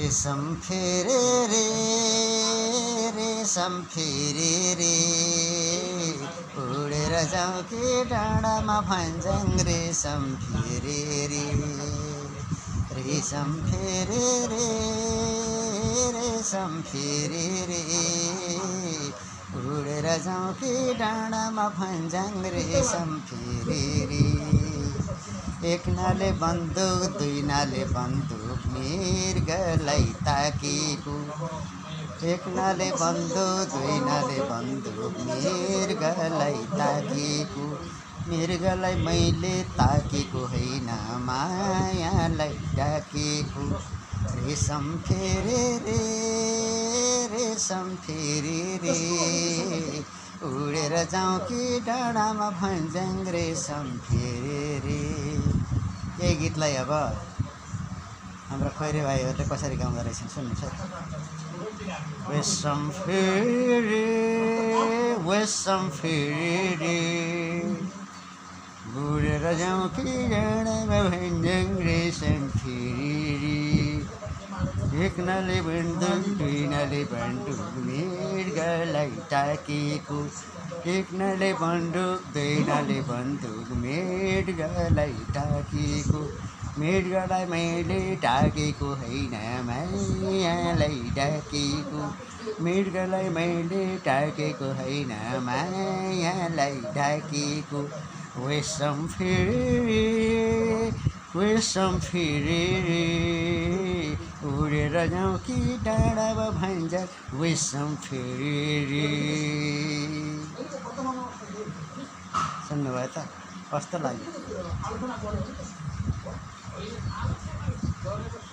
रेशम फेरे रे रेशम फेरे रे उडेर जाउँ कि डाँडामा भञ्ज्याङ रेशम फेरे रे रेशम फेरे रे रेशम फेरे रे उडेर जाउँ कि डाँडामा भञ्ज्याङ रेशम फेरे रे एक नाले बन्दुक दुई नाले बन्दुक मृगलाई ताकेको एक नाले बन्दुक दुई नाले बन्दुक मृगलाई ताकेको मृगलाई मैले ताकेको होइन मायालाई डाकेको रेशम फेरे रे रेशम फेरे रे उडेर जाउँ कि डाँडामा भञ्ज्याङ रेशम फेरे रे। यही गीतलाई अब हाम्रो खैरे भाइहरूले कसरी गाउँदो रहेछन् सुन्नुहोस् है। रेशम फेरे रे उडेर जाउँ कि डाँडामा भञ्ज्याङ रेशम फेरे रे एक नाले बन्दुक दुई नाले बन्दुक मृगलाई ताकेको एक नाले बन्दुक दुई नाले बन्दुक मृगलाई ताकेको मृगलाई मैले डाकेको होइन मायालाई डाकेको मृगलाई मैले डाकेको होइन मायालाई डाकेको रेशम फेरे रे उडेर जाउँ कि डाँडामा भञ्ज्याङ रेशम फेरे रे। सुन्नुभयो त कस्तो लाग्यो?